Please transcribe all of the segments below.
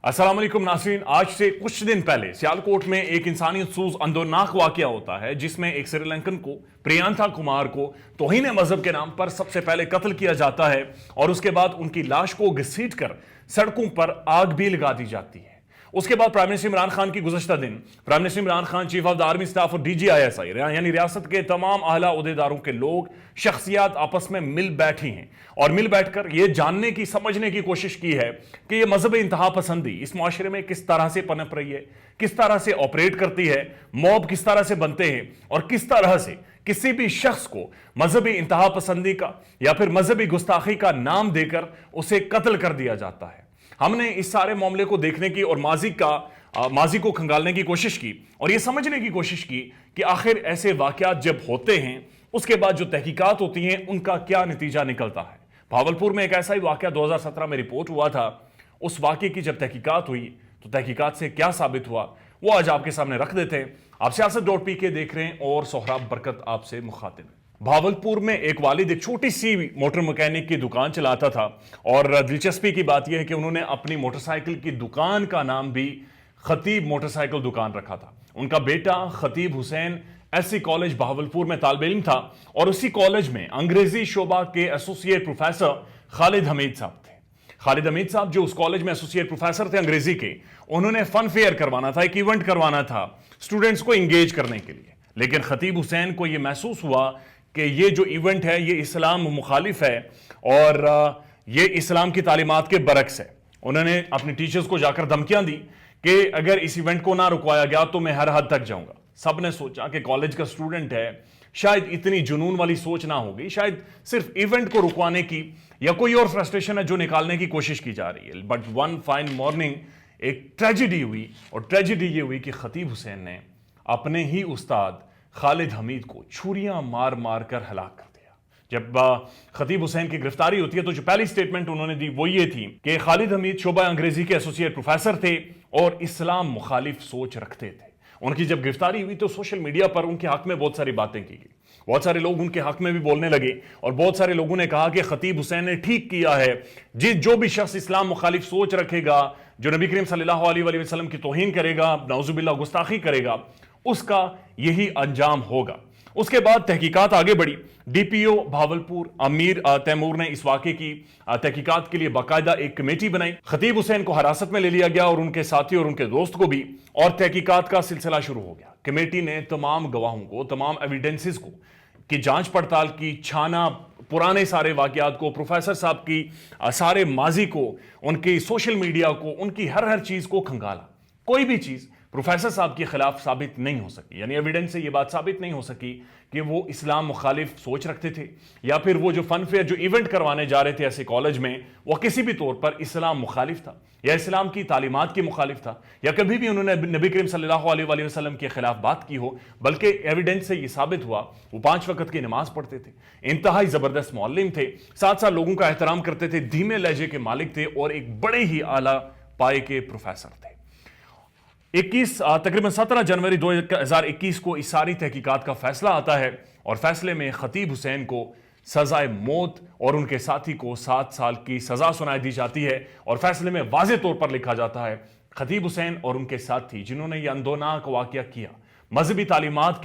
अस्सलाम वालेकुम नाज़रीन, आज से कुछ दिन पहले सियालकोट में एक इंसानियत सूज अंदरनाक वाकया होता है जिसमें एक श्रीलंकन को प्रियांका कुमार को तौहीन मजहब के नाम पर सबसे पहले कत्ल किया जाता है और उसके बाद उनकी लाश को घसीट कर सड़कों पर आग भी लगा दी जाती है। उसके बाद प्राइम मिनिस्टर इमरान खान की गुज़श्ता दिन prime minister Imran Khan, chief of the army staff और DGISI यानी रियासत के तमाम आला ओहदेदारों के लोग शख्सियात आपस में मिल बैठी हैं और मिल बैठकर ये जानने की समझने की कोशिश की है कि ये मजहब इंतहा पसंदी इस माशरे में किस तरह से पनप रही है, किस तरह से ऑपरेट करती है, मॉब किस तरह से बनते हैं और किस तरह से किसी भी शख्स को मजहबी इंतहा पसंदी का या फिर मजहबी गुस्ताखी का नाम देकर उसे कत्ल कर दिया जाता है। हमने इस सारे मामले को देखने की और माजी को खंगालने की कोशिश की और यह समझने की कोशिश की कि आखिर ऐसे वाकयात जब होते हैं उसके बाद जो तहकीकात होती हैं उनका क्या नतीजा निकलता है। भावलपुर में एक ऐसा ही वाकया 2017 में रिपोर्ट हुआ था। उस वाकये की जब तहकीकात हुई तो तहकीकात से क्या साबित हुआ वो आज आपके सामने रख देते हैं। आप सियासत.pk देख रहे हैं और सोहराब बरकत आपसे मुखातिब। भावलपुर में एक वालिद एक छोटी सी मोटर मैकेनिक की दुकान चलाता था और दिलचस्पी की बात यह है कि उन्होंने अपनी मोटरसाइकिल की दुकान का नाम भी खतीब मोटरसाइकिल दुकान रखा था। उनका बेटा खतीब हुसैन SC कॉलेज भावलपुर में तालिब इल्म था और उसी कॉलेज में अंग्रेजी शोबा के एसोसिएट प्रोफेसर खालिद हमीद साहब थे। खालिद हमीद साहब जो उस कॉलेज में एसोसिएट प्रोफेसर थे अंग्रेजी के, उन्होंने फन फेयर करवाना था, एक इवेंट करवाना था स्टूडेंट्स को इंगेज करने के लिए। लेकिन खतीब हुसैन को यह महसूस हुआ कि ये जो इवेंट है ये इस्लाम मुखालिफ है और ये इस्लाम की तालीमात के बरक्स है। उन्होंने अपने टीचर्स को जाकर धमकियां दी कि अगर इस इवेंट को ना रुकवाया गया तो मैं हर हद तक जाऊंगा। सब ने सोचा कि कॉलेज का स्टूडेंट है, शायद इतनी जुनून वाली सोच ना होगी, शायद सिर्फ इवेंट को रुकवाने की या कोई और फ्रस्ट्रेशन है जो निकालने की कोशिश की जा रही है। बट वन फाइन मॉर्निंग एक ट्रेजिडी हुई और ट्रेजिडी ये हुई कि खतीब हुसैन ने अपने ही उस्ताद खालिद हमीद को छुरियां मार मार कर हलाक कर दिया। जब खतीब हुसैन की गिरफ्तारी होती है तो जो पहली स्टेटमेंट उन्होंने दी वो ये थी कि खालिद हमीद शोबा अंग्रेजी के एसोसिएट प्रोफेसर थे और इस्लाम मुखालिफ सोच रखते थे। उनकी जब गिरफ्तारी हुई तो सोशल मीडिया पर उनके हक में बहुत सारी बातें की गई, बहुत सारे लोग उनके हक में भी बोलने लगे और बहुत सारे लोगों ने कहा कि खतीब हुसैन ने ठीक किया है। जो भी शख्स इस्लाम मुखालिफ सोच रखेगा, जो नबी करीम सल्लल्लाहु अलैहि वसल्लम की तौहीन करेगा, नाउजुबिल्लाह गुस्ताखी करेगा, उसका यही अंजाम होगा। उसके बाद तहकीकात आगे बढ़ी। DPO भावलपुर अमीर तैमूर ने इस वाक़े की तहकीकात के लिए बाकायदा एक कमेटी बनाई। खतीब हुसैन को हिरासत में ले लिया गया और उनके साथी और उनके दोस्त को भी, और तहकीकात का सिलसिला शुरू हो गया। कमेटी ने तमाम गवाहों को, तमाम एविडेंसेस को की जांच पड़ताल की, छाना, पुराने सारे वाकयात को, प्रोफेसर साहब की सारे माजी को, उनकी सोशल मीडिया को, उनकी हर चीज को खंगाला। कोई भी चीज प्रोफेसर साहब के खिलाफ साबित नहीं हो सकी, यानी एविडेंस से यह बात साबित नहीं हो सकी कि वो इस्लाम मुखालिफ सोच रखते थे या फिर वो जो फन फेयर जो इवेंट करवाने जा रहे थे ऐसे कॉलेज में वो किसी भी तौर पर इस्लाम मुखालिफ था या इस्लाम की तालीमात के मुखालिफ था या कभी भी उन्होंने नबी करीम सल्लल्लाहु अलैहि वसल्लम के खिलाफ बात की हो। बल्कि एविडेंस से यह साबित हुआ वो 5 वक्त की नमाज पढ़ते थे, इंतहाई जबरदस्त मौल्लिम थे, साथ साथ लोगों का एहतराम करते थे, धीमे लहजे के मालिक थे और एक बड़े ही आला पाए के प्रोफेसर थे। तकरीबन 17 जनवरी 2021 को इस सारी तहकीकात का फैसला आता है और फैसले में खतीब हुसैन को सजाए मौत और उनके साथी को 7 साल की सजा सुनाई दी जाती है और फैसले में वाज़ेह तौर पर लिखा जाता है खतीब हुसैन और उनके साथी जिन्होंने यह अंदोनाक वाकया किया, मजहबी तालीमात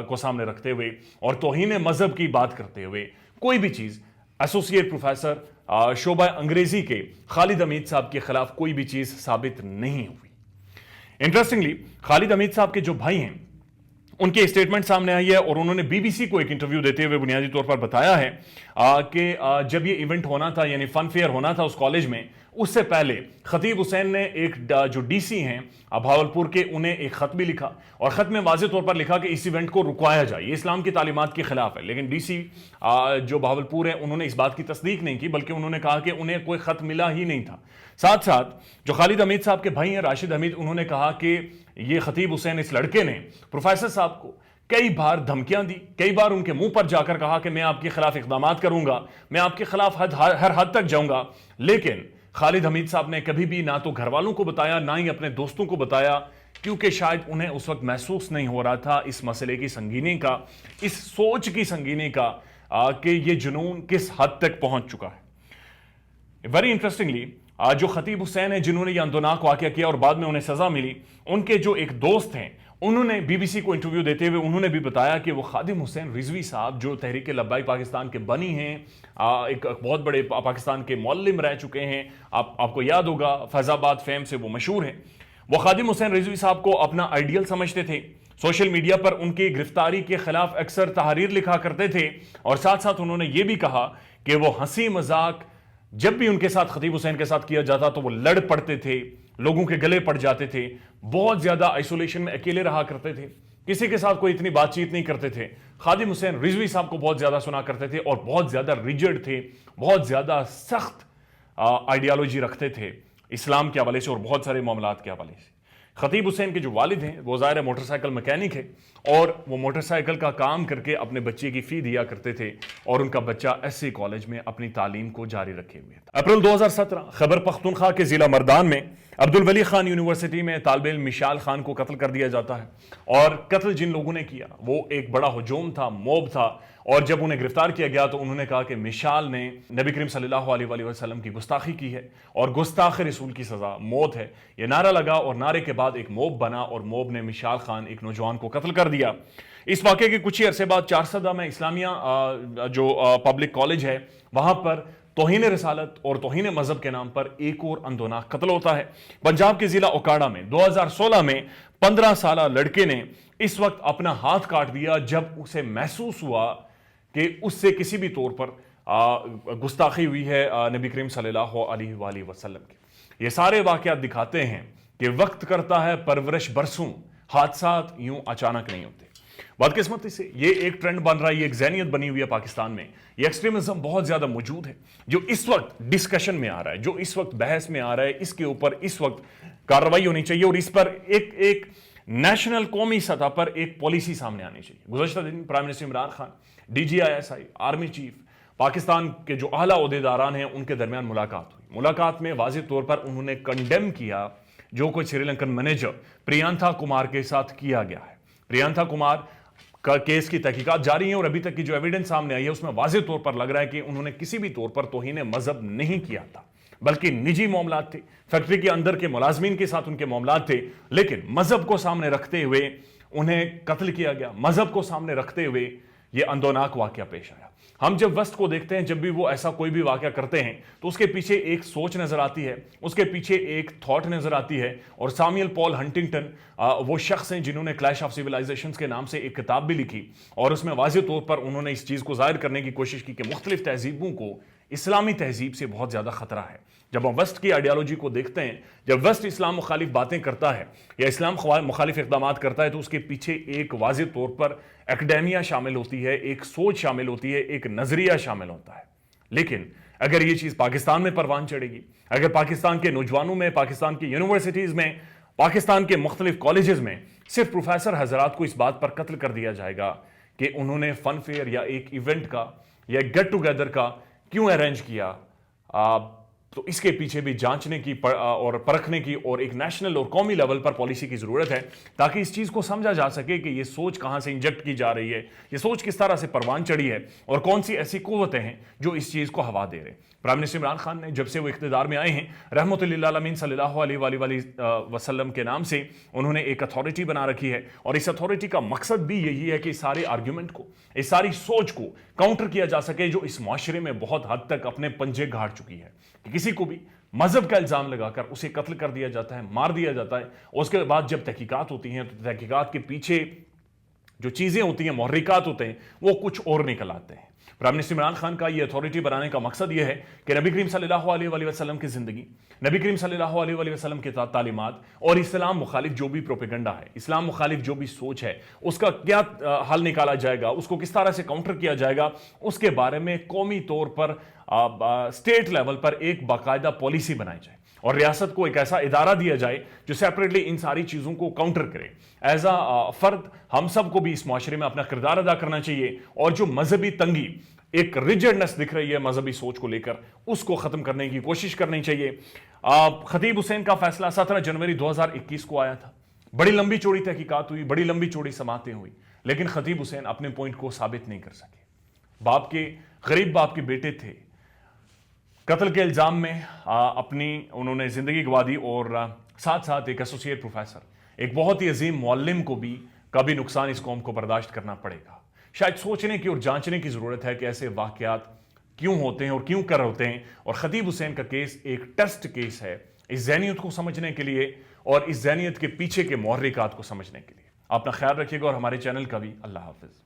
को सामने रखते हुए और तौहीन मजहब की बात करते हुए, कोई भी चीज़ एसोसिएट प्रोफेसर शोबा अंग्रेजी के खालिद हमीद साहब के खिलाफ कोई भी चीज़ साबित नहीं हुई। इंटरेस्टिंगली खालिद हमीद साहब के जो भाई हैं उनकी स्टेटमेंट सामने आई है और उन्होंने BBC को एक इंटरव्यू देते हुए बुनियादी तौर पर बताया है कि जब ये इवेंट होना था यानी फन फेयर होना था उस कॉलेज में, उससे पहले खतीब हुसैन ने एक जो DC हैं भावलपुर के, उन्हें एक खत भी लिखा और खत में वाज़ेह तौर पर लिखा कि इस इवेंट को रुकवाया जाए, ये इस्लाम की तालीमात के खिलाफ है। लेकिन DC जो भावलपुर है उन्होंने इस बात की तस्दीक नहीं की, बल्कि उन्होंने कहा कि उन्हें कोई खत मिला ही नहीं था। साथ साथ जो खालिद हमीद साहब के भाई हैं राशिद हमीद, उन्होंने कहा कि ये खतीब हुसैन इस लड़के ने प्रोफेसर साहब को कई बार धमकियां दी, कई बार उनके मुंह पर जाकर कहा कि मैं आपके खिलाफ इक़दामात करूंगा, मैं आपके खिलाफ हर हद तक जाऊंगा। लेकिन खालिद हमीद साहब ने कभी भी ना तो घर वालों को बताया ना ही अपने दोस्तों को बताया, क्योंकि शायद उन्हें उस वक्त महसूस नहीं हो रहा था इस मसले की संगीनी का, इस सोच की संगीनी का कि ये जुनून किस हद तक पहुंच चुका है। वेरी इंटरेस्टिंगली जो खतीब हुसैन है जिन्होंने यह अंदोनाक वाकया किया और बाद में उन्हें सजा मिली, उनके जो एक दोस्त हैं, उन्होंने बीबीसी को इंटरव्यू देते हुए उन्होंने भी बताया कि वो खादिम हुसैन रिजवी साहब जो तहरीक लब्बाई पाकिस्तान के बनी हैं, एक बहुत बड़े पाकिस्तान के मौल्लिम रह चुके हैं, आपको याद होगा फैजाबाद फेम से वो मशहूर हैं। वो खादिम हुसैन रिजवी साहब को अपना आइडियल समझते थे। सोशल मीडिया पर उनकी गिरफ्तारी के खिलाफ अक्सर तहरीर लिखा करते थे और साथ साथ उन्होंने ये भी कहा कि वो हंसी मजाक जब भी उनके साथ खतीब हुसैन के साथ किया जाता तो वो लड़ पड़ते थे, लोगों के गले पड़ जाते थे, बहुत ज्यादा आइसोलेशन में अकेले रहा करते थे, किसी के साथ कोई इतनी बातचीत नहीं करते थे। खादिम हुसैन रिजवी साहब को बहुत ज्यादा सुना करते थे और बहुत ज्यादा रिजिड थे, बहुत ज्यादा सख्त आइडियोलॉजी रखते थे इस्लाम के हवाले से और बहुत सारे मामलात के हवाले से। खतीब हुसैन के जो वालिद हैं वो ज़ाहिर मोटरसाइकिल मैकेनिक है और वो मोटरसाइकिल का काम करके अपने बच्चे की फ़ी दिया करते थे और उनका बच्चा एससी कॉलेज में अपनी तालीम को जारी रखे हुए था। अप्रैल 2017 खैबर पख्तूनख्वा के ज़िला मर्दान में अब्दुल वली खान यूनिवर्सिटी में तालिब इल्म मिशाल खान को कत्ल कर दिया जाता है और कत्ल जिन लोगों ने किया वो एक बड़ा हुजूम था, मॉब था और जब उन्हें गिरफ्तार किया गया तो उन्होंने कहा कि मिशाल ने नबी करीम सल्लल्लाहु अलैहि वसल्लम की गुस्ताखी की है और गुस्ताख रसूल की सज़ा मौत है। यह नारा लगा और नारे के बाद एक मॉब बना और मॉब ने मिशाल खान एक नौजवान को कत्ल कर दिया। इस वाक़े के कुछ ही अरसे बाद चारसदा में इस्लामिया जो पब्लिक कॉलेज है वहां पर तौहीन रसालत और तौहीन मजहब के नाम पर एक और अंदोनाक कत्ल होता है। पंजाब के जिला ओकाड़ा में 2016 में 15 साल लड़के ने इस वक्त अपना हाथ काट दिया जब उसे महसूस हुआ कि उससे किसी भी तौर पर गुस्ताखी हुई है नबी करीम सल्लल्लाहु अलैहि वसल्लम की। ये सारे वाक़यात दिखाते हैं कि वक्त करता है परवरिश बरसों, हादसात यूं अचानक नहीं होते। बदकिस्मती से ये एक ट्रेंड बन रहा है, ये एक ज़हनियत बनी हुई है पाकिस्तान में, ये एक्सट्रीमिज्म बहुत ज़्यादा मौजूद है जो इस वक्त डिस्कशन में आ रहा है, जो इस वक्त बहस में आ रहा है। इसके ऊपर इस वक्त कार्रवाई होनी चाहिए और इस पर एक नेशनल कौमी सतह पर एक पॉलिसी सामने आनी चाहिए। गुज़श्ता दिन prime minister Imran Khan, DGISI, army chief, Pakistan के जो आला ओहदेदारान हैं उनके दरमियान मुलाकात हुई। मुलाकात में वाज़ेह तौर पर उन्होंने कंडेम किया जो कुछ श्रीलंकन मैनेजर प्रियांथा कुमार के साथ किया गया है। प्रियांथा कुमार का केस की तहकीकात जारी है और अभी तक की जो एविडेंस सामने आई है उसमें वाज़ेह तौर पर लग रहा है कि उन्होंने किसी भी तौर पर तौहीन मजहब नहीं किया था, बल्कि निजी मामलात थे, फैक्ट्री के अंदर के मुलाजमीन के साथ उनके मामलात थे, लेकिन मजहब को सामने रखते हुए उन्हें कत्ल किया गया। मजहब को सामने रखते हुए यह अंदोनाक वाकया पेश आया। हम जब वेस्ट को देखते हैं, जब भी वो ऐसा कोई भी वाकया करते हैं तो उसके पीछे एक सोच नजर आती है, उसके पीछे एक थॉट नजर आती है। और सैमुअल पॉल हंटिंगटन वो शख्स हैं जिन्होंने क्लैश ऑफ सिविलाइजेशंस के नाम से एक किताब भी लिखी और उसमें वाज़ेह तौर पर उन्होंने इस चीज़ को जाहिर करने की कोशिश की कि मुख्तलिफ तहजीबों को इस्लामी तहजीब से बहुत ज़्यादा खतरा है। जब हम वेस्ट की आइडियोलॉजी को देखते हैं, जब वेस्ट इस्लाम मुखालिफ बातें करता है या इस्लाम मुखालिफ इक़दामात करता है तो उसके पीछे एक वाज़ेह तौर पर एकेडेमिया शामिल होती है, एक सोच शामिल होती है, एक नज़रिया शामिल होता है। लेकिन अगर ये चीज़ पाकिस्तान में परवान चढ़ेगी, अगर पाकिस्तान के नौजवानों में, पाकिस्तान की यूनिवर्सिटीज़ में, पाकिस्तान के मुख्तलिफ कॉलेजेस में सिर्फ प्रोफेसर हजरात को इस बात पर कत्ल कर दिया जाएगा कि उन्होंने फन फेयर या एक इवेंट का या गेट टुगेदर का क्यों अरेंज किया, तो इसके पीछे भी जांचने की और परखने की और एक नेशनल और कौमी लेवल पर पॉलिसी की जरूरत है ताकि इस चीज को समझा जा सके कि ये सोच कहां से इंजेक्ट की जा रही है, ये सोच किस तरह से परवान चढ़ी है और कौन सी ऐसी कुव्वतें हैं जो इस चीज को हवा दे रहे हैं। प्राइम मिनिस्टर इमरान खान ने जब से वो इख्तिदार में आए हैं, रहमतुल्लिल आलमीन सल्लल्लाहु अलैहि वसल्लम के नाम से उन्होंने एक अथॉरिटी बना रखी है और इस अथॉरिटी का मकसद भी यही है कि इस सारे आर्ग्यूमेंट को, इस सारी सोच को काउंटर किया जा सके जो इस माशरे में बहुत हद तक अपने पंजे गाड़ चुकी है कि किसी को भी मजहब का इल्जाम लगाकर उसे कत्ल कर दिया जाता है, मार दिया जाता है। उसके बाद जब तहकीकात होती हैं तो तहकीकात के पीछे जो चीजें होती हैं, मुहर्रिकात होते हैं, वो कुछ और निकल आते हैं। प्राइम मिनिस्टर इमरान खान का ये अथॉरिटी बनाने का मकसद ये है कि नबी करीम सल्लल्लाहु अलैहि वसल्लम की जिंदगी, नबी करीम सल्लल्लाहु अलैहि वसल्लम के तालीमात और इस्लाम मुखालिफ जो भी प्रोपेगेंडा है, इस्लाम मुखालिफ जो भी सोच है, उसका क्या हल निकाला जाएगा, उसको किस तरह से काउंटर किया जाएगा, उसके बारे में कौमी तौर पर स्टेट लेवल पर एक बाकायदा पॉलिसी बनाई जाए और रियासत को एक ऐसा इदारा दिया जाए जो सेपरेटली इन सारी चीज़ों को काउंटर करे। एज अ फर्द हम सबको भी इस माशरे में अपना किरदार अदा करना चाहिए और जो मजहबी तंगी, एक रिजिडनेस दिख रही है मजहबी सोच को लेकर, उसको खत्म करने की कोशिश करनी चाहिए। खतीब हुसैन का फैसला 17 जनवरी 2021 को आया था। बड़ी लंबी चौड़ी तहकीकात हुई, बड़ी लंबी चौड़ी समातें हुई, लेकिन खतीब हुसैन अपने पॉइंट को साबित नहीं कर सके। गरीब बाप के बेटे थे, قتل کے الزام میں اپنی انہوں نے زندگی گوا دی، اور ساتھ ساتھ ایک ایسوسیٹ پروفیسر، ایک بہت ہی عظیم معلم کو بھی کبھی نقصان اس قوم کو برداشت کرنا پڑے گا۔ شاید سوچنے کی اور جانچنے کی ضرورت ہے کہ ایسے واقعات کیوں ہوتے ہیں اور کیوں کر ہوتے ہیں، اور خطیب حسین کا کیس ایک ٹیسٹ کیس ہے اس ذہنیت کو سمجھنے کے لیے اور اس ذہنیت کے پیچھے کے محرکات کو سمجھنے کے لیے۔ اپنا خیال رکھیے گا اور ہمارے چینل کا بھی۔ اللہ حافظ۔